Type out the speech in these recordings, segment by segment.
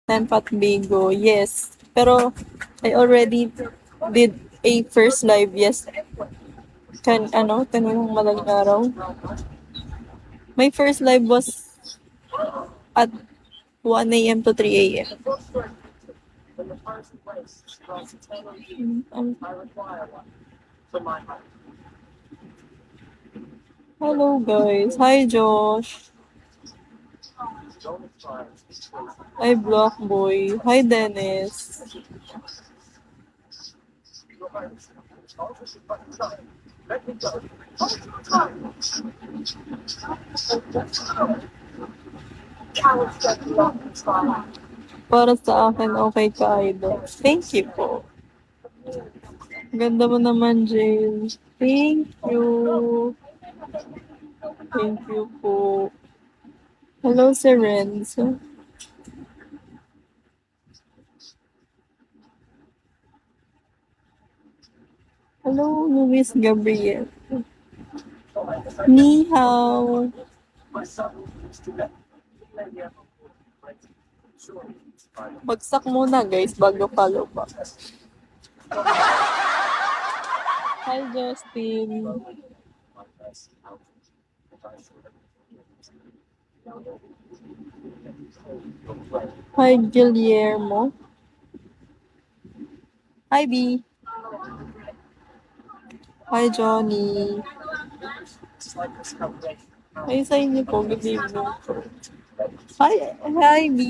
Pat Bigo, yes. Pero I already did a first live, yes. Kanina madaling araw. My first live was at 1 a.m. to 3 a.m. Um, hello guys. Hi Josh. Hi Block Boy. Hi Dennis. Para sa akin, okay ka, idol. Thank you po. Ganda mo naman, James. Thank you. Thank you po. Hello, Sir Renzo. Hello, Luis Gabriel. Ni hao. Bagsak muna, guys, bago follow pa. Hi, Justin. Hi, Guillermo. Hi, B. Hi, Johnny. Hi sa inyo po. Good evening. Hi, B.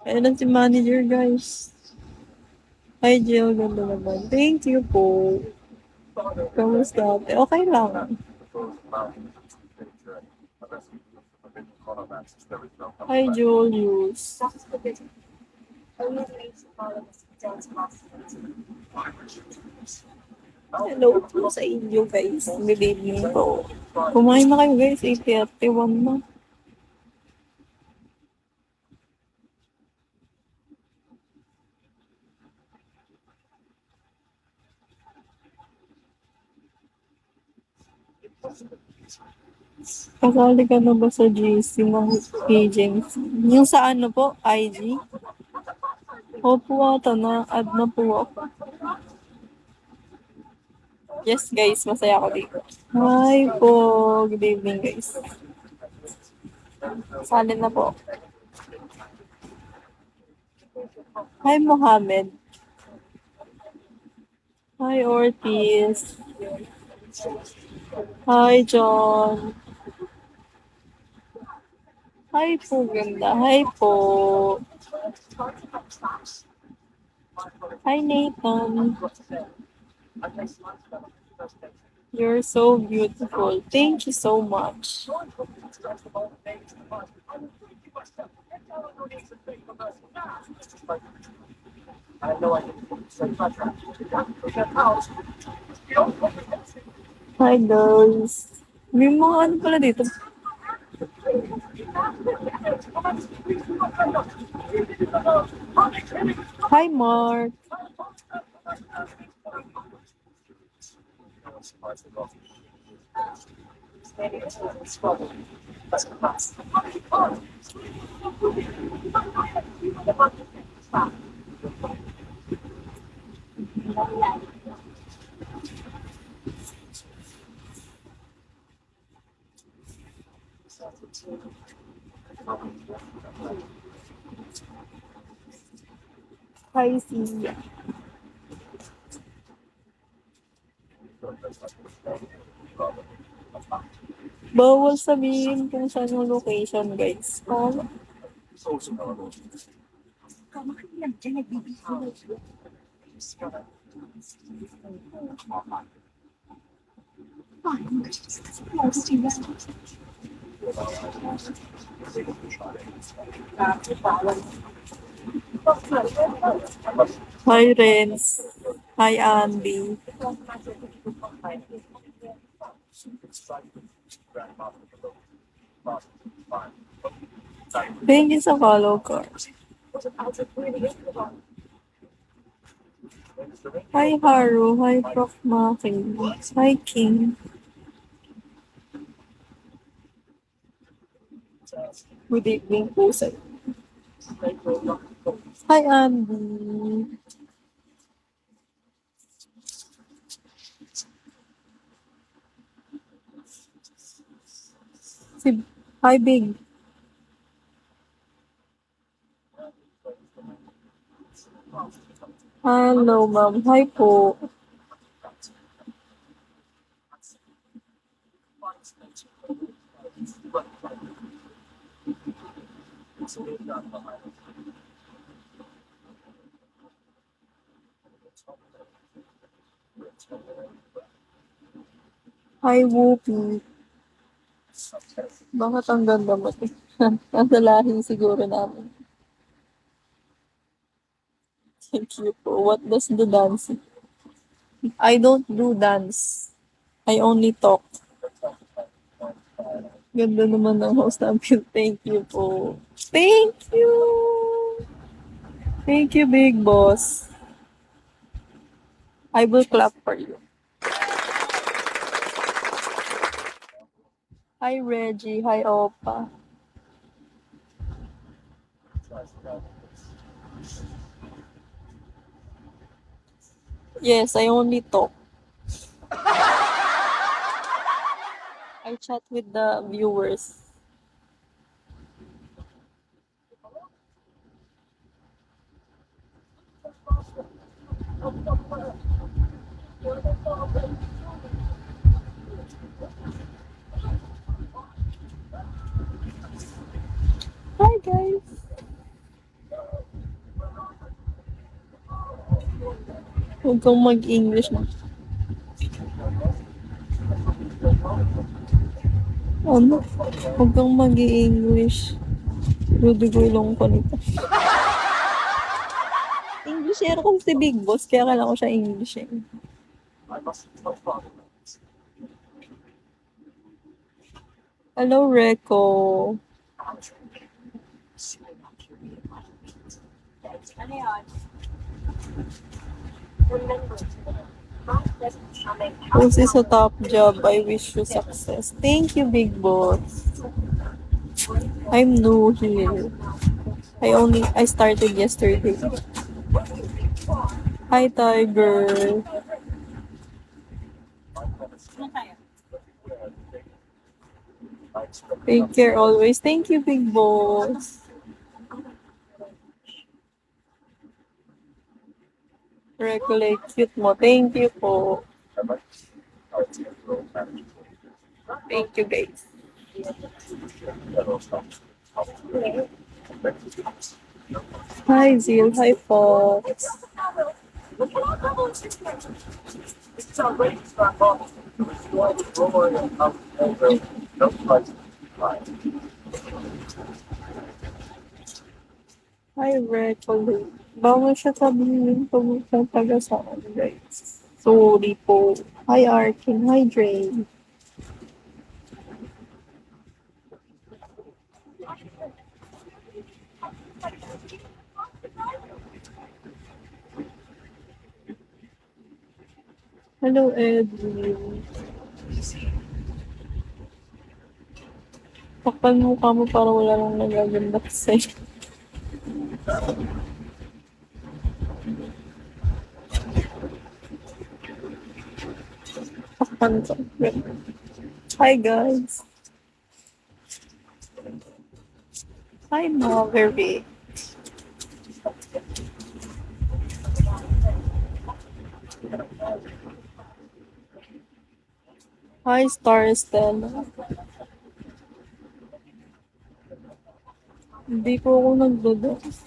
Ayan si manager, guys. Hi, Jill. Ganda naman. Thank you po. Kamusta? Okay lang. Hi, Julius. Hello po sa inyo, guys. Good evening po. Kumain na kayo, guys. 8:31 na. Kasali ka na ba sa GC ng agency? Yung sa ano po, IG? Opo ata na, add na po ako. Yes guys, masaya ako dito. Hi po, good evening guys. Salin na po. Hi Mohammed. Hi Ortiz. Hi John. Hi po ganda. Hi po. Hi Nathan. You're so beautiful. Thank you so much. Hi girls. May mga ano pala dito. Hi Mark. Hi Sia. Bawal sabihin kung saan yung location, guys. Oh. Hi, Renz. Hi, Andy. Thank you sa follow card. Hi, Haru. Hi, Prof. Maki. Hi, King. Good evening po sa Hi, Andy. Si Hi, Big. Hello, ma'am. Hi po. Hi, Whoopi. Bakit ang ganda mo? Nasa lahi siguro namin. Thank you po. What does the dance? I don't do dance. I only talk. Ganda naman ng host namin. Thank you po. Thank you! Thank you, big boss. I will clap for you. Hi, Reggie. Hi, Opa. Yes, I only talk. I chat with the viewers. Hi, guys. Huwag kang mag-English na. Ano? Huwag kang mag-English. Dudugo ko nito. English ko si Big Boss, kaya kailangan ko siya English eh. Hello, Reco. Who's is a top job? I wish you success. Thank you, Big Boss. I'm new here. I started yesterday. Hi, Tiger. Take care always. Thank you, Big Boss. Regulate cute mo. Thank you po. Thank you, guys. Hi, Zil. Hi, Fox. Hi, Recolate. Bawal siya sabihin pag sa taga saan, guys. Sorry po. Hi, Arkin. Hi, Dre. Hello, Edwin. Takpan mo ka mo para wala nang nagaganda sa'yo. Takpan ka. Hi, guys. Hi, Margaret. Hi, Star Stella. Hindi po ako nagdo-dance.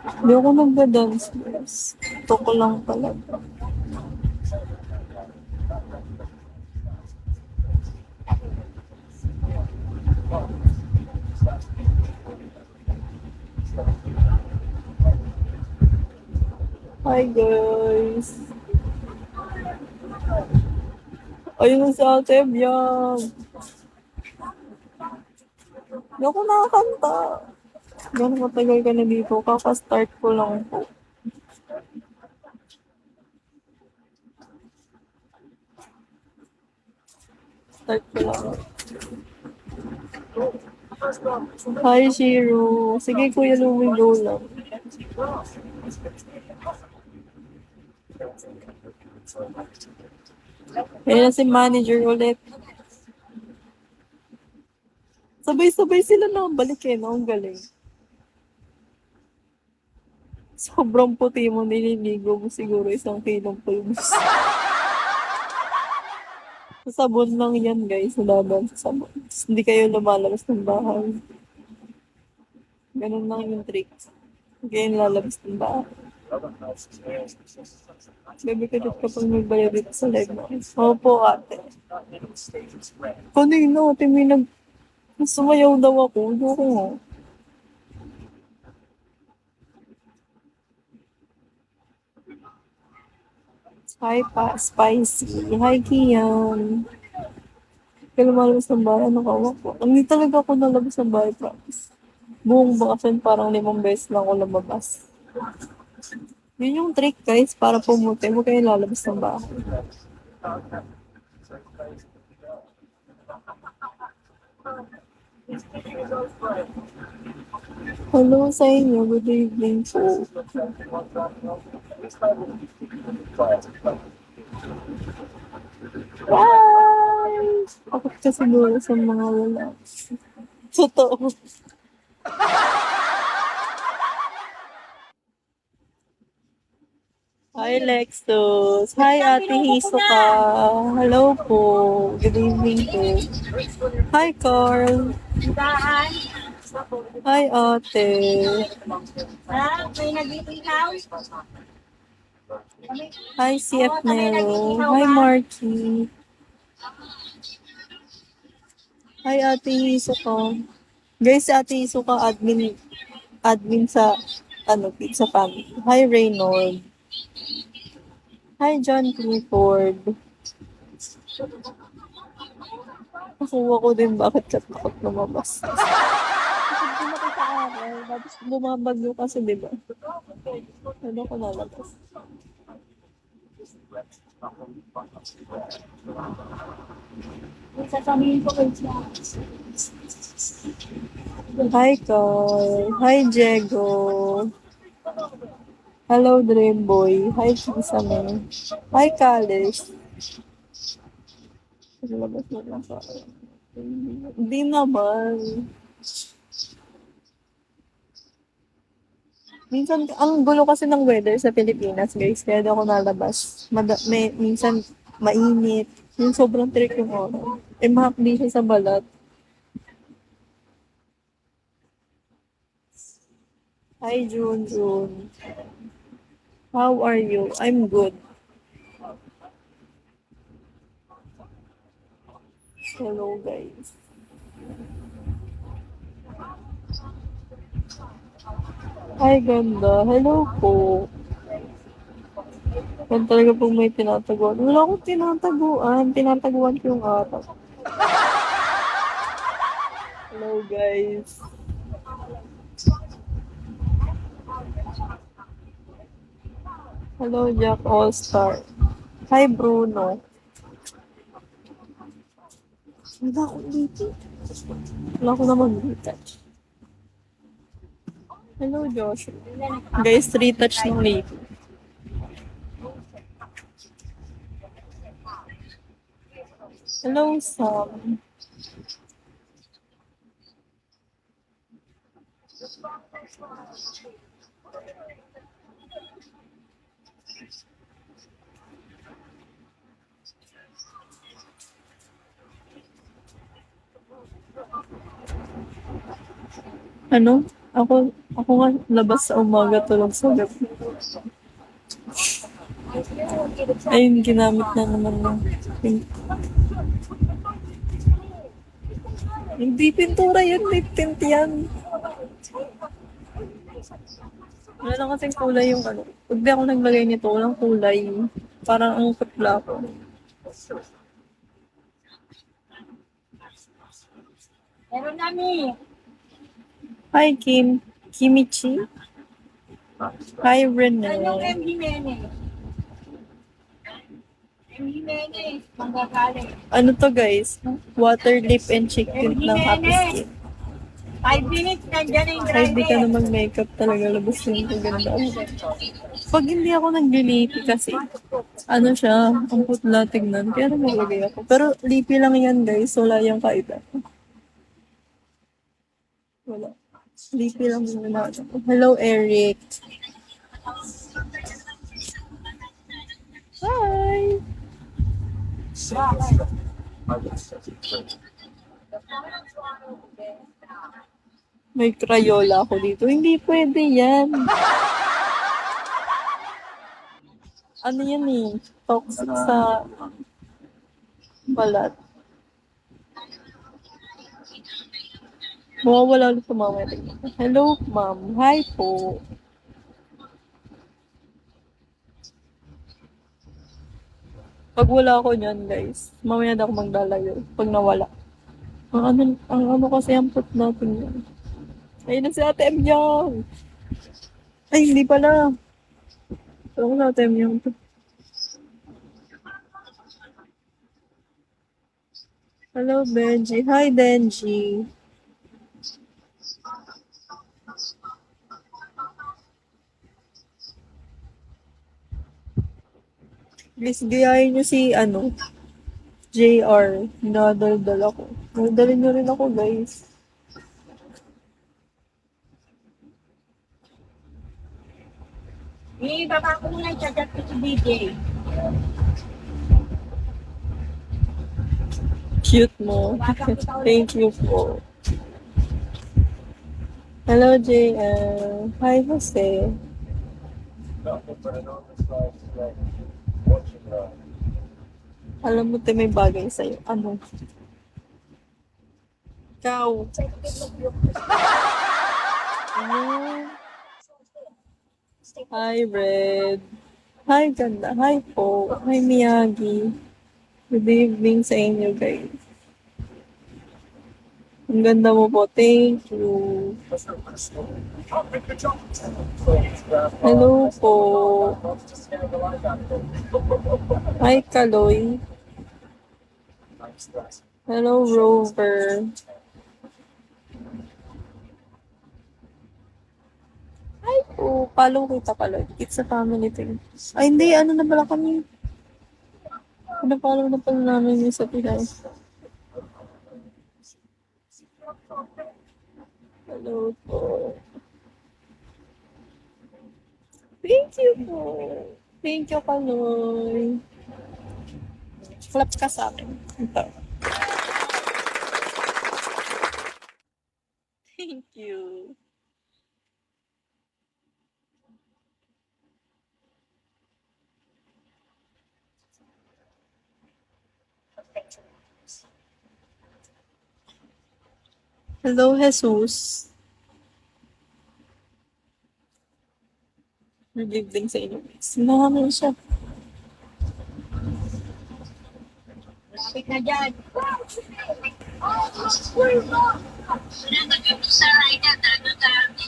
Hindi ako nagdo-dance, guys. Ito ko lang talaga. Hi, guys. Ayun na si Ate Biang. ako nakakanta. Gano'ng matagal ka na dito? Kaka-start ko lang po. Start ko lang. Hi, Shiro. Sige, Kuya Louie, go lang. Ayan na si manager ulit. Sabay-sabay sila na balik eh, no? Ang galing. Sobrang puti mo, nililigo mo siguro 1 kilong pulbos. Sa sabon lang yan, guys. Laban sa sabon. Tapos hindi kayo lumalabas ng bahay. Ganun lang yung trick. Hindi kayo lalabas ng bahay. Baby ka dito kapag magbayad dito sa live mo. Opo, ate. Kanina, ate, may sumayaw daw ako. Ayoko nga. Hi pa, spicy. Hi, Kian. Kaya lumalabas ng bahay, ano kawa ko. Hindi talaga ako nalabas ng bahay, promise. Buong bakasyon, parang 5 beses lang ako lumabas. Yun yung trick, guys, para pumuti. Huwag kayo lalabas ng bahay. Hello sa inyo. Good evening po. Bye! Ako ka siguro sa mga wala. Totoo. Hi, Lexus. Hi, Ate Hisoka. Hello po. Good evening po. Hi, Carl. Hi, Ate. May nag-iihaw? Hi, CF Nero. Hi, Marky. Hi, Ate Hisoka. Guys, si Ate Hisoka, admin sa, Pizza Family. Hi, Reynold. Hi, John Clifford. Nakuha ko din bakit ka takot lumabas. Kasi lumaki sa araw, tapos bumabagyo kasi, di ba? Ano ko nalabas? Sasabihin ko kay siya. Hi, Carl. Hi, Diego. Hello, Dream Boy. Hi, Kisame. Hi, Kalis. Labas na lang sa Hindi naman. Minsan, ang gulo kasi ng weather sa Pilipinas, guys. Kaya di ako nalabas. Minsan, mainit. Yung sobrang trick yung araw. Mahapdi siya sa balat. Hi, June. How are you? I'm good. Hello, guys. Hi, ganda. Hello po. Yan talaga pong may tinataguan. Wala akong tinataguan. Tinataguan ko yung araw. Hello, guys. Hello, Jack All-Star. Hi, Bruno. Wala akong dito. Wala akong naman retouch. Hello, Josh. Guys, retouch ng lady. Hello, Sam. Ano? Ako nga labas sa umaga, tulog sa gabi. Ayun, ginamit na naman ng hindi pintura yan, may tint yan. Wala lang kasing kulay yung Pag di ako naglagay nito, walang kulay. Parang ang putla ko. Meron nami. Hi, Kim. Kimichi. Hi, Anong Renee. M. Jimenez? M. Jimenez, manggagaling. Ano to, guys? Water lip and cheek tint ng Happy Skin. 5 minutes, nandyan na yung Kahit di ka driver. na mag-makeup talaga, labas yung ganda. Pag hindi ako nag-lippy kasi, ano siya, ang putla tignan. Kaya naglagay ako. Pero lippy lang yan, guys. Wala yung kaiba. Wala. Lippy lang yung nalaga ko. Hello, Eric. Hi! May Crayola ako dito. Hindi pwede yan. Ano yan eh? Toxic sa balat. Mawawala ulit sa mamaya. Hello, ma'am. Hi po. Pag wala ako niyan, guys, mamaya na ako magdalayo. Pag nawala. Ang ano kasi ang put natin yan. Ayun na si Ate M Young. Ay, hindi pala. Pero ko si Ate M Young. Hello, Benji. Hi, Denji. Please, gayahin nyo si, JR. Nadaldal ako. Nadalin nyo rin ako, guys. Baba ko muna yung chat ko si DJ. Cute mo. Thank you po. Hello, JR. Hi, Jose. Alam mo, te, may bagay sa'yo. Ano? Ikaw. Ano? Hi, Red. Hi, ganda. Hi po. Hi, Miyagi. Good evening sa inyo, guys. Ang ganda mo po. Thank you. Hello po. Hi, Kaloy. Hello, Rover. Hi po. Follow kita, Kaloy. It's a family thing. Ay, hindi. Ano na pala kami? Pinapollow na pala namin yung sa Pinay. Hello po. Thank you po. Thank you, Kaloy. Clap ka sa akin. Ito. Thank you. Hello, Jesus. Good evening sa inyo. Sinahamin siya. Lapit na dyan.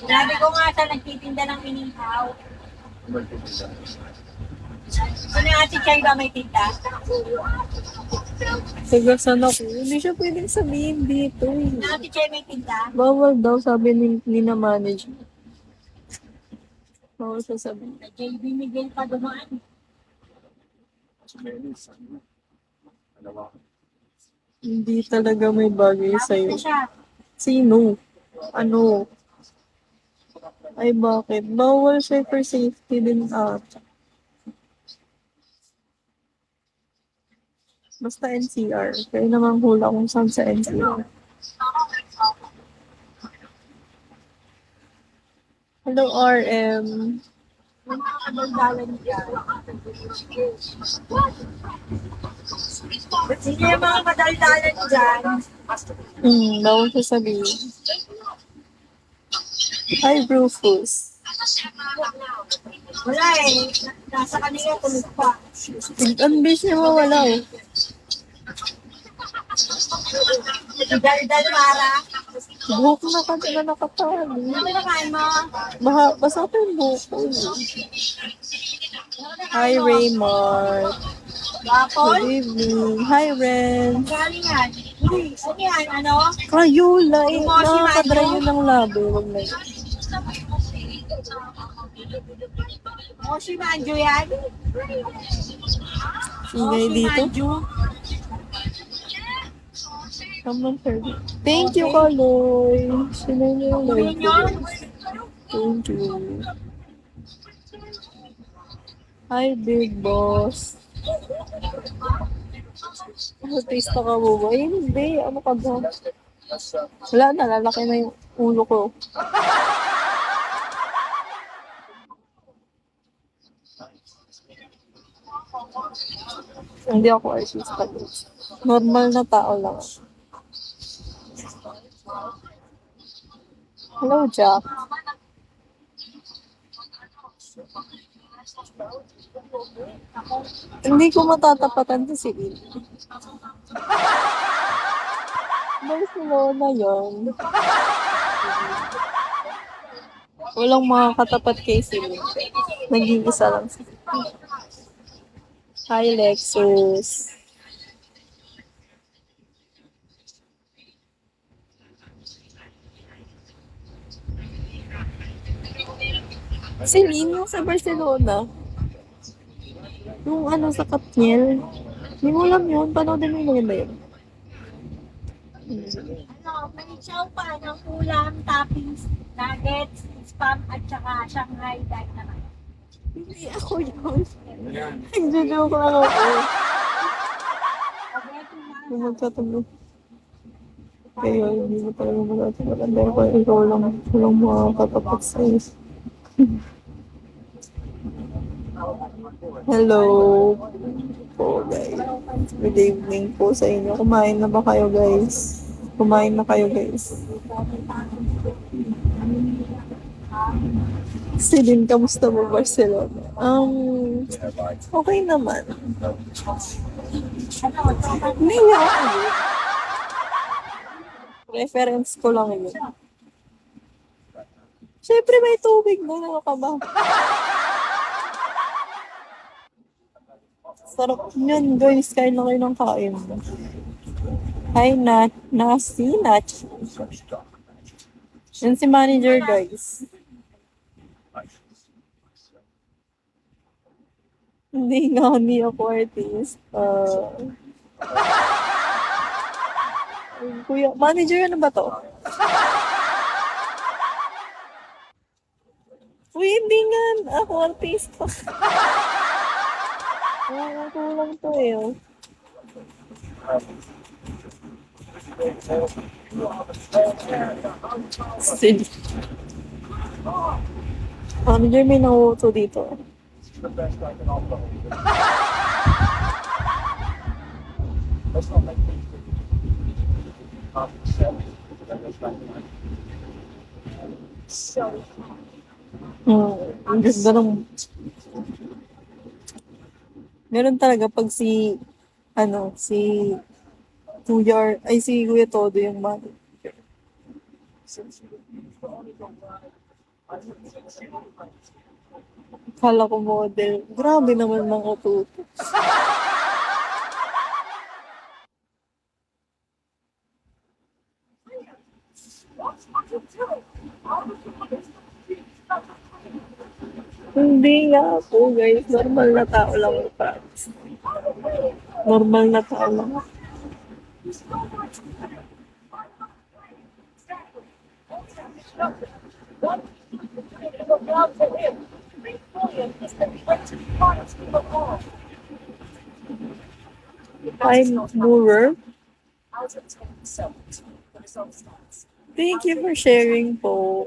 Sabi ko nga sa nagtitinda ng inihaw. Ano yung ate Chay ba may tinda? Sagasan ako. Hindi siya pwedeng sabihin dito. Ate Chay may tinda? Bawal daw, sabi ni na management. Bawal siya sabihin. Sa JB Miguel pa dumaan. Hindi talaga may bagay Lapit sa'yo. na siya. Sino? Ano? Ay, bakit? Bawal siya for safety din ata. Basta NCR. Kaya naman hula kung saan sa NCR. Hello, RM. Yung mga kadaldalan dyan. Sige yung mga kadaldalan dyan. Bawal siya sabihin. Hi, Rufus. Wala eh. Nasa kanila tulog pa. Ang bis niya mawala oh. Daldal para. Buhok na ka na nakatali. Ano na kain mo? Basa ko yung buhok ko. Hi, Raymart. Apple? Good evening. Hi, Ren. Galing yan. Uy, ano yan? Ano? Kayula, eh. Nakakadry yun ng labo. Huwag na yun. Moshi Manju yan? Ingay dito. Manju? Come on, sir. Thank you, Kaloy. Sino niyo yung live ko? Thank you. Hi, big boss. Taste ka mo ba? Eh, hindi. Ano ka ba? Wala na, lalaki na yung ulo ko. Hindi ako artista. Normal na tao lang. Hello, Jack. Hindi ko matatapatan to si Il. Barcelona yun. Walang makakatapat kay Silly. Nag-iisa lang siya. Hi, Lexus. Celine, yung sa Barcelona. Yung ano sa Katniel. Hindi mo alam yun. Panoodin mo yung maganda yun. Ano, may chow pa ng ulam, toppings, nuggets, spam, at saka Shanghai Dynamite. Hindi ako yun. Nagjo-joke lang ako. Spaghetti na. Kung magkatabi. Kaya hindi mo talaga magkatabi. Dahil kung ikaw lang, walang makakatapat sa'yo. Hello po guys. Good evening po sa inyo. Kumain na ba kayo guys? Kumain na kayo guys. Celine, kamusta mo Barcelona? Okay naman. Hindi nga ako yun. Reference ko lang yun. Siyempre may tubig na. Ano ka ba? Sarap yun, guys. Kain na kayo ng kain. Hi, Nasi. Yan si manager, guys. Hindi nga, hindi ako artist. Kuya, manager, ano ba to? Uy, hindi nga. Ako artista. Kulang to eh. Oh. Still. Manager, may nauto dito. Ang ganda ng... Meron talaga pag si Kuya Todo yung manager. Kala ko model. Grabe naman mga tuto. Hindi nga po guys. Normal na tao lang ako, promise. Normal na tao lang ako. I'm Moorer. Thank you for sharing po.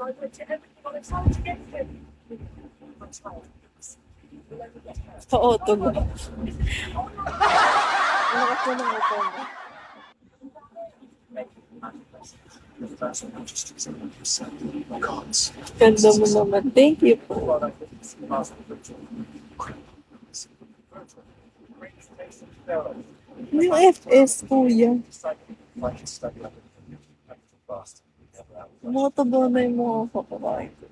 Oo, tugo. Lakas mo ng upo mo. Ganda mo naman. Thank you po. Yung FS, kuya. Yung mga taba na yung mga kapakain ko.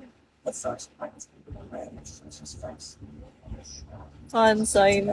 Hand sign.